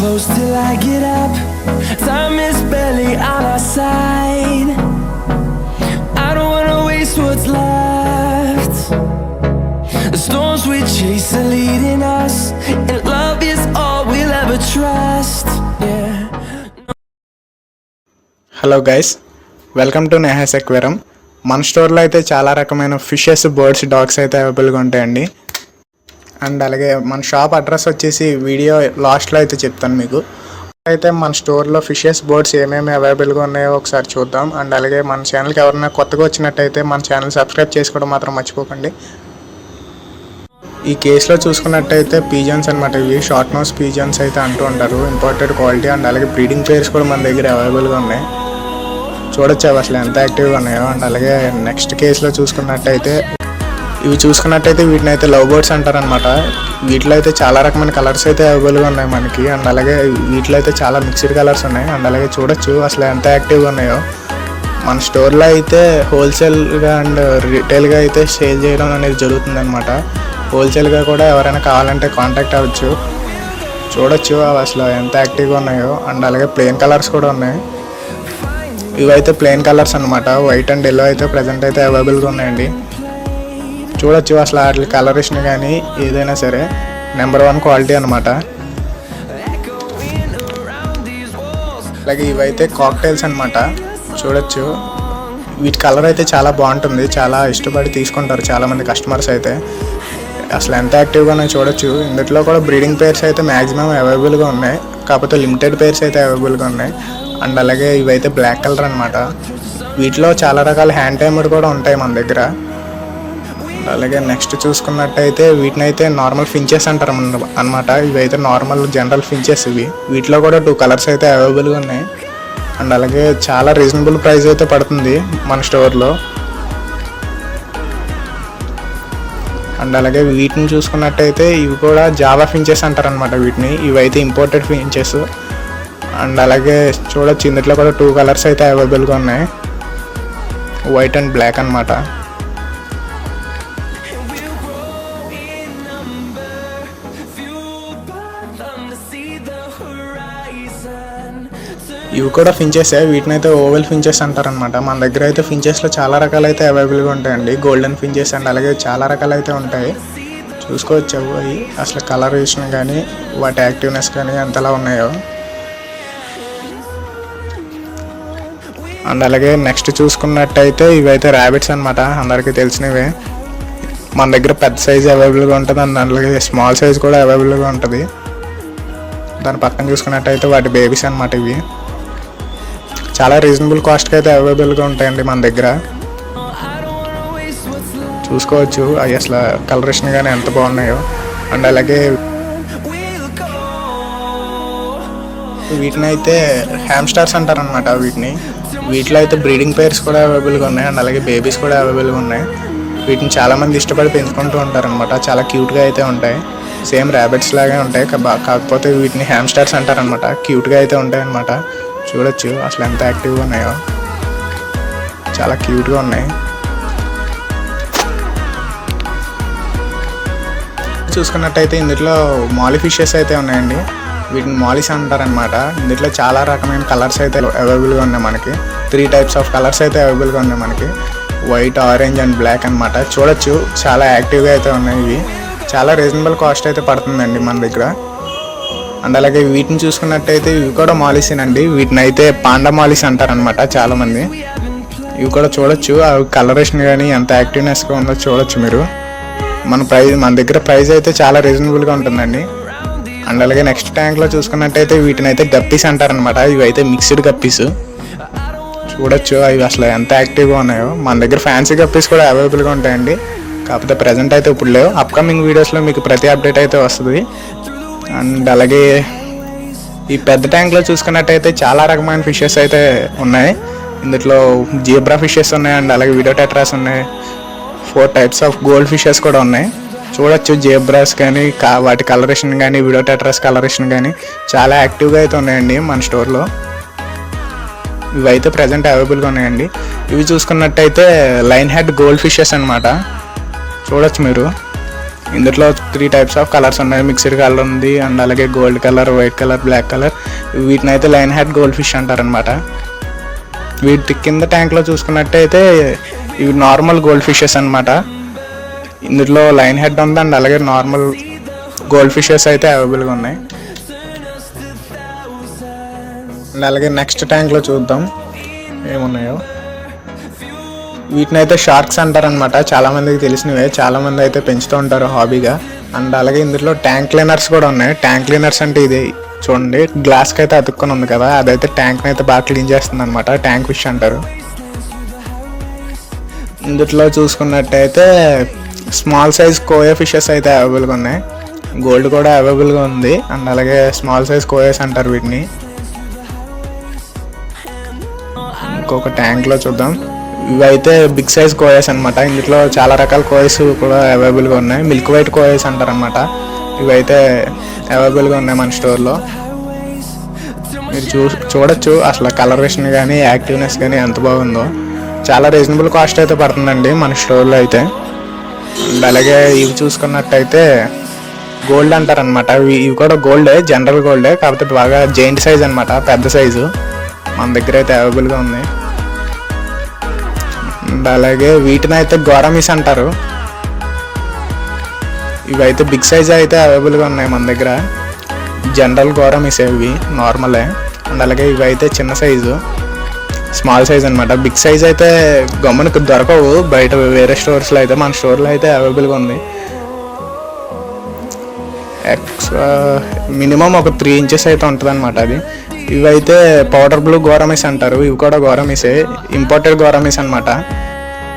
close till I get up. Time is barely on our side. I don't wanna waste what's left. The storms we chase are leading us, and love is all we'll ever trust. Yeah. Hello guys, welcome to Neha's aquarium. మన స్టోర్లో అయితే చాలా రకమైన fishes, birds, dogs అయితే అవైలబుల్గా ఉంటాయండి. And అలాగే మన షాప్ అడ్రస్ వచ్చేసి వీడియో లాస్ట్లో అయితే చెప్తాను మీకు. అయితే మన స్టోర్లో ఫిషెస్, బర్డ్స్ ఏమేమి అవైలబుల్గా ఉన్నాయో ఒకసారి చూద్దాం. అండ్ అలాగే మన ఛానల్కి ఎవరైనా కొత్తగా వచ్చినట్టయితే మన ఛానల్ సబ్స్క్రైబ్ చేసుకోవడం మాత్రం మర్చిపోకండి. ఈ కేసులో చూసుకున్నట్టయితే పీజన్స్ అనమాట. ఇవి షార్ట్ నోస్ పీజన్స్ అయితే అంటూ ఉంటారు. Imported quality. అండ్ అలాగే బ్రీడింగ్ పేర్స్ కూడా మన దగ్గర అవైలబుల్గా ఉన్నాయి. చూడొచ్చు అవి అసలు ఎంత యాక్టివ్గా ఉన్నాయో. అండ్ అలాగే నెక్స్ట్ కేసులో చూసుకున్నట్టయితే వీటిని అయితే లవ్ బర్డ్స్ అంటారనమాట. వీటిలో అయితే చాలా రకమైన కలర్స్ అయితే అవైలబుల్గా ఉన్నాయి మనకి. అండ్ అలాగే వీటిలో అయితే చాలా మిక్స్డ్ కలర్స్ ఉన్నాయి. అండ్ అలాగే చూడొచ్చు అసలు ఎంత యాక్టివ్గా ఉన్నాయో. మన స్టోర్లో అయితే హోల్సేల్గా అండ్ రిటైల్గా అయితే సేల్ చేయడం అనేది జరుగుతుందన్నమాట. హోల్సేల్గా కూడా ఎవరైనా కావాలంటే కాంటాక్ట్ అవ్వచ్చు. చూడొచ్చు అవి అసలు ఎంత యాక్టివ్గా ఉన్నాయో. అండ్ అలాగే ప్లెయిన్ కలర్స్ కూడా ఉన్నాయి. ఇవైతే ప్లెయిన్ కలర్స్ అనమాట. వైట్ అండ్ ఎల్లో అయితే ప్రజెంట్ అయితే అవైలబుల్గా ఉన్నాయండి. చూడొచ్చు అసలు వాటి కలరేషన్ కానీ ఏదైనా సరే నెంబర్ 1 క్వాలిటీ అనమాట. అలాగే ఇవైతే కాక్టైల్స్ అనమాట. చూడొచ్చు వీటి కలర్ అయితే చాలా బాగుంటుంది. చాలా ఇష్టపడి తీసుకుంటారు చాలామంది కస్టమర్స్ అయితే. అసలు ఎంత యాక్టివ్గా ఉన్నాయో చూడొచ్చు. ఇందులో కూడా బ్రీడింగ్ పేర్స్ అయితే మ్యాక్సిమం అవైలబుల్గా ఉన్నాయి. కాకపోతే లిమిటెడ్ పేర్స్ అయితే అవైలబుల్గా ఉన్నాయి. అండ్ అలాగే ఇవైతే బ్లాక్ కలర్ అనమాట. వీటిలో చాలా రకాల హ్యాండ్ టైమర్ కూడా ఉంటాయి మన దగ్గర. అలాగే నెక్స్ట్ చూసుకున్నట్టయితే వీటిని అయితే నార్మల్ ఫించెస్ అంటారు అనమాట. ఇవైతే నార్మల్ జనరల్ ఫించెస్ ఇవి. వీటిలో కూడా 2 కలర్స్ అయితే అవైలబుల్గా ఉన్నాయి. అండ్ అలాగే చాలా రీజనబుల్ ప్రైస్ అయితే పడుతుంది మన స్టోర్లో. అండ్ అలాగే వీటిని చూసుకున్నట్టయితే ఇవి కూడా జావా ఫించెస్ అంటారు అనమాట వీటిని. ఇవైతే ఇంపోర్టెడ్ ఫించెస్. అండ్ అలాగే చూడొచ్చు ఇందులో కూడా 2 కలర్స్ అయితే అవైలబుల్గా ఉన్నాయి, వైట్ అండ్ బ్లాక్ అనమాట. ఇవి కూడా ఫించెసే. వీటిని అయితే ఓవెల్ ఫించెస్ అంటారనమాట. మన దగ్గర అయితే ఫించెస్లో చాలా రకాలు అయితే అవైలబుల్గా ఉంటాయండి. గోల్డెన్ ఫించెస్ అండ్ అలాగే చాలా రకాలు అయితే ఉంటాయి. చూసుకోవచ్చు అవి అసలు కలరేషన్ కానీ వాటి యాక్టివ్నెస్ కానీ ఎంతలా ఉన్నాయో. అండ్ అలాగే నెక్స్ట్ చూసుకున్నట్టయితే ఇవైతే ర్యాబిట్స్ అనమాట. అందరికీ తెలిసినవే. మన దగ్గర పెద్ద సైజు అవైలబుల్గా ఉంటుంది. అండ్ అలాగే స్మాల్ సైజ్ కూడా అవైలబుల్గా ఉంటుంది. దాని పక్కన చూసుకున్నట్టయితే వాటి బేబీస్ అనమాట. ఇవి చాలా రీజనబుల్ కాస్ట్కి అయితే అవైలబుల్గా ఉంటాయండి మన దగ్గర. చూసుకోవచ్చు అవి అసలు కలరేషన్ కానీ ఎంత బాగున్నాయో. అండ్ అలాగే వీటిని అయితే హ్యామ్స్టర్స్ అంటారనమాట. వీటిలో అయితే బ్రీడింగ్ పేర్స్ కూడా అవైలబుల్గా ఉన్నాయి. అండ్ అలాగే బేబీస్ కూడా అవైలబుల్గా ఉన్నాయి. వీటిని చాలామంది ఇష్టపడి పెంచుకుంటూ ఉంటారనమాట. చాలా క్యూట్గా అయితే ఉంటాయి. సేమ్ ర్యాబిట్స్ లాగే ఉంటాయి. కాకపోతే వీటిని హ్యామ్స్టర్స్ అంటారనమాట. క్యూట్గా అయితే ఉంటాయి అనమాట. చూడొచ్చు అసలు ఎంత యాక్టివ్గా ఉన్నాయో. చాలా క్యూట్గా ఉన్నాయి. చూసుకున్నట్టయితే ఇందులో మాలీ ఫిషెస్ అయితే ఉన్నాయండి. వీటిని మాలీస్ అంటారనమాట. ఇందులో చాలా రకమైన కలర్స్ అయితే అవైలబుల్గా ఉన్నాయి మనకి. 3 టైప్స్ ఆఫ్ కలర్స్ అయితే అవైలబుల్గా ఉన్నాయి మనకి. వైట్, ఆరెంజ్ అండ్ బ్లాక్ అనమాట. చూడొచ్చు చాలా యాక్టివ్గా అయితే ఉన్నాయి. ఇవి చాలా రీజనబుల్ కాస్ట్ అయితే పడుతుందండి మన దగ్గర. అండ్ అలాగే వీటిని చూసుకున్నట్టయితే ఇవి కూడా మాలీసేనండి. వీటిని అయితే పాండా మాలీస్ అంటారనమాట చాలామంది. ఇవి కూడా చూడొచ్చు అవి కలరేషన్ కానీ ఎంత యాక్టివ్నెస్గా ఉందో చూడొచ్చు మీరు. మన దగ్గర ప్రైస్ అయితే చాలా రీజనబుల్గా ఉంటుందండి. అండ్ అలాగే నెక్స్ట్ ట్యాంక్లో చూసుకున్నట్టయితే వీటిని అయితే గప్పీస్ అంటారనమాట. ఇవైతే మిక్స్డ్ గప్పీస్. చూడొచ్చు అవి అసలు ఎంత యాక్టివ్గా ఉన్నాయో. మన దగ్గర ఫ్యాన్సీ గప్పీస్ కూడా అవైలబుల్గా ఉంటాయండి. కాకపోతే ప్రజెంట్ అయితే ఇప్పుడు లేవు. అప్కమింగ్ వీడియోస్లో మీకు ప్రతి అప్డేట్ అయితే వస్తుంది. అండ్ అలాగే ఈ పెద్ద ట్యాంక్లో చూసుకున్నట్టయితే చాలా రకమైన ఫిషెస్ అయితే ఉన్నాయి. ఇందులో జీబ్రా ఫిషెస్ ఉన్నాయి. అండ్ అలాగే విడో టెట్రాస్ ఉన్నాయి. 4 టైప్స్ ఆఫ్ గోల్డ్ ఫిషెస్ కూడా ఉన్నాయి. చూడొచ్చు జీబ్రాస్ కానీ వాటి కలరేషన్ కానీ విడో టెట్రాస్ కలరేషన్ కానీ చాలా యాక్టివ్గా అయితే ఉన్నాయండి మన స్టోర్లో. ఇవైతే ప్రజెంట్ అవైలబుల్గా ఉన్నాయండి. ఇవి చూసుకున్నట్టయితే లైన్ హెడ్ గోల్డ్ ఫిషెస్ అనమాట. చూడొచ్చు మీరు ఇందులో 3 టైప్స్ ఆఫ్ కలర్స్ ఉన్నాయి. మిక్స్డ్ కలర్ ఉంది అండ్ అలాగే gold colour, white colour, black colour. వీటిని అయితే లైన్ హెడ్ గోల్డ్ ఫిష్ అంటారనమాట. వీటి కింద ట్యాంక్లో చూసుకున్నట్టయితే ఇవి నార్మల్ గోల్డ్ ఫిషెస్ అనమాట. ఇందులో లైన్ హెడ్ ఉంది అండ్ అలాగే నార్మల్ గోల్డ్ ఫిషెస్ అయితే అవైలబుల్గా ఉన్నాయి. అండ్ అలాగే నెక్స్ట్ ట్యాంక్లో చూద్దాం ఏమున్నాయో. వీటిని అయితే షార్క్స్ అంటారనమాట. చాలామందికి తెలిసినవే, చాలామంది అయితే పెంచుతూ ఉంటారు హాబీగా. అండ్ అలాగే ఇందులో ట్యాంక్ క్లీనర్స్ కూడా ఉన్నాయి. ట్యాంక్ క్లీనర్స్ అంటే ఇది చూడండి, గ్లాస్కి అయితే అతుక్కొని ఉంది కదా, అదైతే ట్యాంక్ని అయితే బాగా క్లీన్ చేస్తుంది అనమాట. ట్యాంక్ ఫిష్ అంటారు. ఇందులో చూసుకున్నట్టయితే స్మాల్ సైజ్ కోయా ఫిషెస్ అయితే అవైలబుల్గా ఉన్నాయి. గోల్డ్ కూడా అవైలబుల్గా ఉంది. అండ్ అలాగే స్మాల్ సైజ్ కోయాస్ అంటారు వీటిని. ఇంకొక ట్యాంక్లో చూద్దాం. ఇవైతే బిగ్ సైజ్ కోయాస్ అనమాట. ఇందులో చాలా రకాల కోయాస్ కూడా అవైలబుల్గా ఉన్నాయి. మిల్క్ వైట్ కోయాస్ అంటారు అనమాట. ఇవైతే అవైలబుల్గా ఉన్నాయి మన స్టోర్లో. మీరు చూడొచ్చు అసలు కలరేషన్ కానీ యాక్టివ్నెస్ కానీ ఎంత బాగుందో. చాలా రీజనబుల్ కాస్ట్ అయితే పడుతుందండి మన స్టోర్లో అయితే. అండ్ అలాగే ఇవి చూసుకున్నట్టయితే గోల్డ్ అంటారనమాట. ఇవి కూడా గోల్డే, జనరల్ గోల్డే, కాకపోతే బాగా జైంట్ సైజ్ అనమాట, పెద్ద సైజు మన దగ్గర అయితే అవైలబుల్గా ఉంది. అండ్ అలాగే వీటిని అయితే గోరమిస్ అంటారు. ఇవైతే బిగ్ సైజ్ అయితే అవైలబుల్గా ఉన్నాయి మన దగ్గర. జనరల్ గోరమిస్ ఇవి నార్మలే. అండ్ అలాగే ఇవి అయితే చిన్న సైజు, స్మాల్ సైజ్ అనమాట. బిగ్ సైజ్ అయితే గమ్మునకు దొరకవు బయట వేరే స్టోర్స్లో అయితే. మన స్టోర్లో అయితే అవైలబుల్గా ఉంది. మినిమం ఒక 3 ఇంచెస్ అయితే ఉంటుంది అనమాట అది. ఇవైతే పౌడర్ బ్లూ గోరమిస్ అంటారు. ఇవి కూడా గోరమిసే, ఇంపోర్టెడ్ గోరమిస్ అనమాట.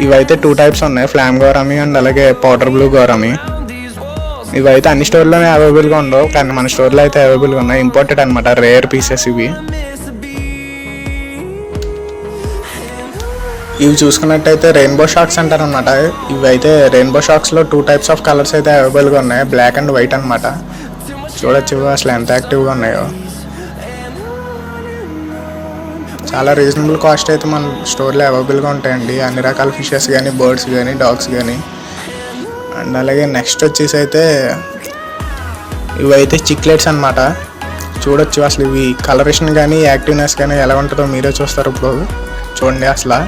ఇవైతే 2 టైప్స్ ఉన్నాయి, ఫ్లామ్ గోరమి అండ్ అలాగే పౌడర్ బ్లూ గోరమి. ఇవైతే అన్ని స్టోర్లోనే అవైలబుల్గా ఉండవు, కానీ మన స్టోర్లో అయితే అవైలబుల్గా ఉన్నాయి. ఇంపోర్టెడ్ అనమాట, రేర్ పీసెస్ ఇవి. ఇవి చూసుకున్నట్టయితే రెయిన్బో షార్క్స్ అంటారు అనమాట. ఇవైతే రెయిన్బో షార్క్స్లో 2 టైప్స్ ఆఫ్ కలర్స్ అయితే అవైలబుల్గా ఉన్నాయి, బ్లాక్ అండ్ వైట్ అనమాట. చూడొచ్చు అసలు ఎంత యాక్టివ్గా ఉన్నాయో. చాలా రీజనబుల్ కాస్ట్ అయితే మన స్టోర్లో అవైలబుల్గా ఉంటాయండి. అన్ని రకాల ఫిషెస్ కానీ, బర్డ్స్ కానీ, డాగ్స్ కానీ. అండ్ అలాగే నెక్స్ట్ వచ్చేసి అయితే ఇవైతే చిక్లెట్స్ అనమాట. చూడొచ్చు అసలు ఇవి కలరేషన్ కానీ యాక్టివ్నెస్ కానీ ఎలా ఉంటుందో మీరే చూస్తారు. ఇప్పుడు చూడండి అసలు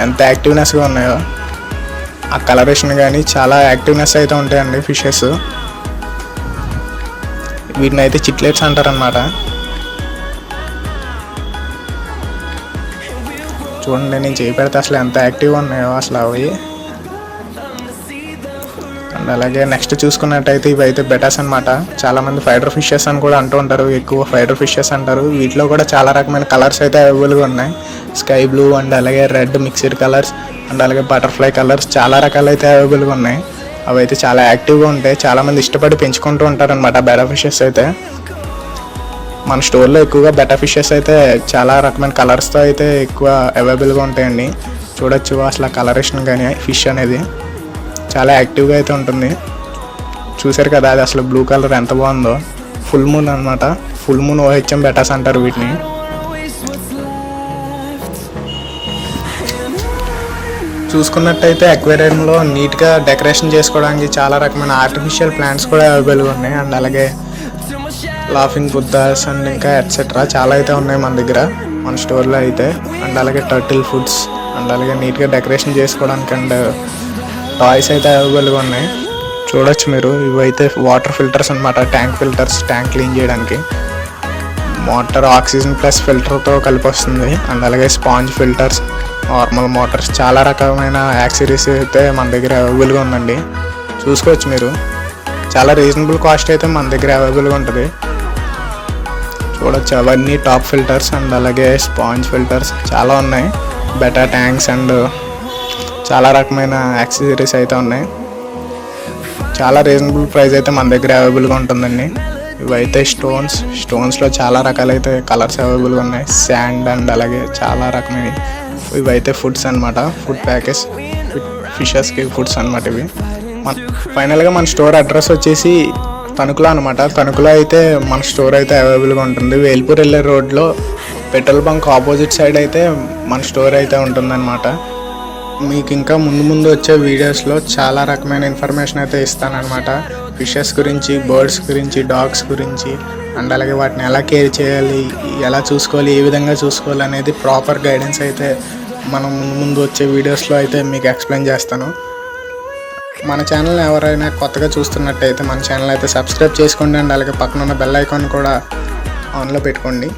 ఎంత యాక్టివ్నెస్గా ఉన్నాయో. ఆ కలరేషన్ కానీ చాలా యాక్టివ్నెస్ అయితే ఉంటాయండి ఫిషెస్. వీటిని అయితే చిక్లెట్స్ అంటారనమాట. చూడండి నేను చేయి పెడితే అసలు ఎంత యాక్టివ్గా ఉన్నాయో అసలు అవి. అండ్ అలాగే నెక్స్ట్ చూసుకున్నట్టయితే ఇవైతే బెటాస్ అనమాట. చాలామంది ఫైడర్ ఫిషెస్ అని కూడా అంటూ ఉంటారు, ఎక్కువ ఫైడర్ ఫిషెస్ అంటారు. వీటిలో కూడా చాలా రకమైన కలర్స్ అయితే అవైలబుల్గా ఉన్నాయి. స్కై బ్లూ అండ్ అలాగే రెడ్ మిక్స్డ్ కలర్స్ అండ్ అలాగే బటర్ఫ్లై కలర్స్, చాలా రకాలు అయితే అవైలబుల్గా ఉన్నాయి. అవి అయితే చాలా యాక్టివ్గా ఉంటాయి. చాలామంది ఇష్టపడి పెంచుకుంటూ ఉంటారు అనమాట బెటా ఫిషెస్ అయితే. మన స్టోర్లో ఎక్కువగా బెటా ఫిషెస్ అయితే చాలా రకమైన కలర్స్తో అయితే ఎక్కువ అవైలబుల్గా ఉంటాయండి. చూడొచ్చు అసలు కలరేషన్ కానీ ఫిష్ అనేది చాలా యాక్టివ్గా అయితే ఉంటుంది. చూసారు కదా అది అసలు బ్లూ కలర్ ఎంత బాగుందో. ఫుల్ మూన్ అనమాట, ఫుల్ మూన్ ఓహెచ్ఎం బెటాస్ అంటారు వీటిని. చూసుకున్నట్టయితే అక్వేరియంలో నీట్గా డెకరేషన్ చేసుకోవడానికి చాలా రకమైన ఆర్టిఫిషియల్ ప్లాంట్స్ కూడా అవైలబుల్గా ఉన్నాయి. అండ్ అలాగే లాఫింగ్ బుద్ధాస్ అండ్ ఇంకా ఎట్సెట్రా చాలా అయితే ఉన్నాయి మన దగ్గర మన స్టోర్లో అయితే. అండ్ అలాగే టర్టిల్ ఫుడ్స్ అండ్ అలాగే నీట్గా డెకరేషన్ చేసుకోవడానికి అండ్ టాయ్స్ అయితే అవైలబుల్గా ఉన్నాయి. చూడొచ్చు మీరు. ఇవైతే వాటర్ ఫిల్టర్స్ అనమాట, ట్యాంక్ ఫిల్టర్స్, ట్యాంక్ క్లీన్ చేయడానికి. మోటార్ ఆక్సిజన్ ప్లస్ ఫిల్టర్తో కలిపి వస్తుంది. అండ్ అలాగే స్పాంజ్ ఫిల్టర్స్, నార్మల్ మోటార్స్, చాలా రకమైన యాక్సెసరీస్ అయితే మన దగ్గర అవైలబుల్గా ఉందండి. చూసుకోవచ్చు మీరు. చాలా రీజనబుల్ కాస్ట్ అయితే మన దగ్గర అవైలబుల్గా ఉంటుంది. చూడొచ్చు అవన్నీ టాప్ ఫిల్టర్స్ అండ్ అలాగే స్పాంజ్ ఫిల్టర్స్ చాలా ఉన్నాయి. బెటా ట్యాంక్స్ అండ్ చాలా రకమైన యాక్సెసరీస్ అయితే ఉన్నాయి. చాలా రీజనబుల్ ప్రైస్ అయితే మన దగ్గర అవైలబుల్గా ఉంటుందండి. ఇవైతే స్టోన్స్లో చాలా రకాలైతే కలర్స్ అవైలబుల్గా ఉన్నాయి. శాండ్ అండ్ అలాగే చాలా రకమైన ఇవైతే ఫుడ్స్ అనమాట, ఫుడ్ ప్యాకెట్స్, ఫిషెస్కి ఫుడ్స్ అనమాట ఇవి. ఫైనల్గా మన స్టోర్ అడ్రస్ వచ్చేసి తణుకులో అనమాట. తణుకులో అయితే మన స్టోర్ అయితే అవైలబుల్గా ఉంటుంది. వేల్పూర్ వెళ్ళే రోడ్లో పెట్రోల్ బంక్ ఆపోజిట్ సైడ్ అయితే మన స్టోర్ అయితే ఉంటుందన్నమాట. మీకు ఇంకా ముందు వచ్చే వీడియోస్లో చాలా రకమైన ఇన్ఫర్మేషన్ అయితే ఇస్తానన్నమాట. ఫిషెస్ గురించి, బర్డ్స్ గురించి, డాగ్స్ గురించి అండ్ అలాగే వాటిని ఎలా కేర్ చేయాలి, ఎలా చూసుకోవాలి, ఏ విధంగా చూసుకోవాలి అనేది ప్రాపర్ గైడెన్స్ అయితే మనం ముందు వచ్చే వీడియోస్లో అయితే మీకు ఎక్స్ప్లెయిన్ చేస్తాను. మన ఛానల్ని ఎవరైనా కొత్తగా చూస్తున్నట్టయితే మన ఛానల్ అయితే సబ్స్క్రైబ్ చేసుకోండి అండ్ అలాగే పక్కన ఉన్న బెల్ ఐకాన్ కూడా ఆన్లో పెట్టుకోండి.